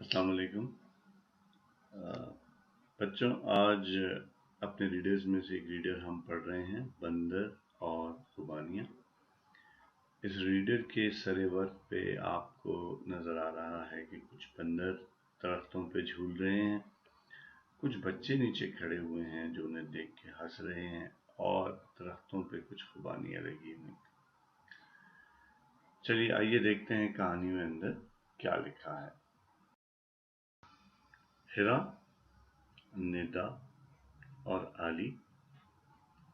अस्सलाम वालेकुम। बच्चों, आज अपने रीडर्स में से एक रीडर हम पढ़ रहे हैं, बंदर और खुबानियाँ। इस रीडर के सरे वर्क पे आपको नज़र आ रहा है कि कुछ बंदर दरख्तों पे झूल रहे हैं, कुछ बच्चे नीचे खड़े हुए हैं जो उन्हें देख के हंस रहे हैं, और दरख्तों पे कुछ खुबानियाँ लगी हुई। चलिए आइए देखते हैं कहानी में अंदर क्या लिखा है। हिरा, निदा और आली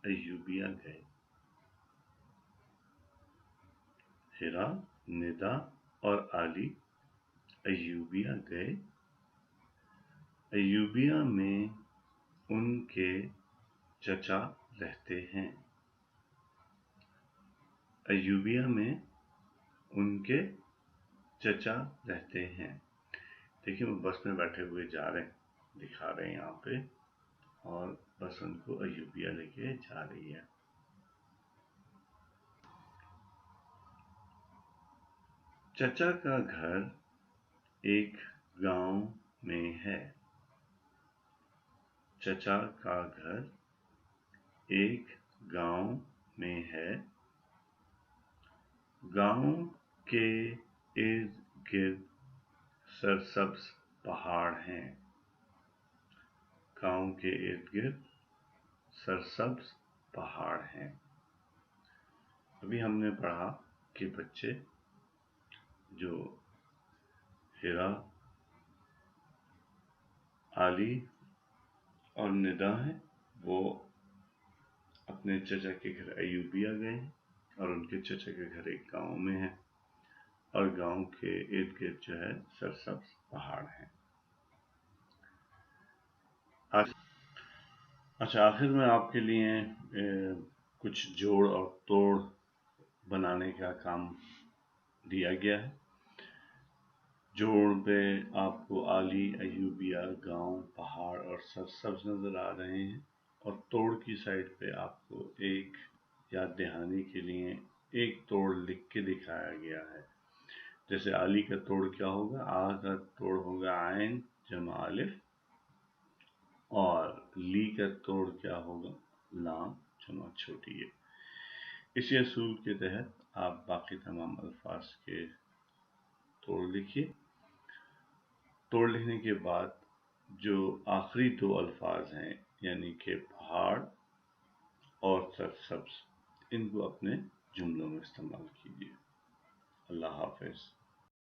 अय्यूबिया गए। हिरा, निदा और आली अय्यूबिया गए। अय्यूबिया में उनके चचा रहते हैं। अय्यूबिया में उनके चचा रहते हैं। देखिए, वो बस में बैठे हुए जा रहे हैं, दिखा रहे हैं यहाँ पे, और बस उनको अय्यूबिया लेके जा रही है। चचा का घर एक गांव में है। चचा का घर एक गांव में है। गांव के इर्द गिर्द सरसब्ज पहाड़ हैं। गांव के इर्द गिर्द सरसब्ज पहाड़ हैं। अभी हमने पढ़ा कि बच्चे जो हिरा, आली और निदा हैं, वो अपने चचा के घर अय्यूबिया गए हैं, और उनके चचा के घर एक गांव में है, और गांव के इर्द गिर्द जो है सरसब्ज पहाड़ हैं। अच्छा, आखिर में आपके लिए कुछ जोड़ और तोड़ बनाने का काम दिया गया है। जोड़ पे आपको आली, अय्यूबिया, गांव, पहाड़ और सरसब्ज नजर आ रहे हैं, और तोड़ की साइड पे आपको एक याद दहानी के लिए एक तोड़ लिख के दिखाया गया है। जैसे आली का तोड़ क्या होगा? आ का तोड़ होगा आइन जमा अलिफ, और ली का तोड़ क्या होगा? लाम जमा छोटी है। इसी असूल के तहत आप बाकी तमाम अल्फाज के तोड़ लिखिए। तोड़ लिखने के बाद जो आखिरी दो अल्फाज हैं, यानी कि पहाड़ और सरसब्ज, इनको अपने जुमलों में इस्तेमाल कीजिए। अल्लाह हाफिज।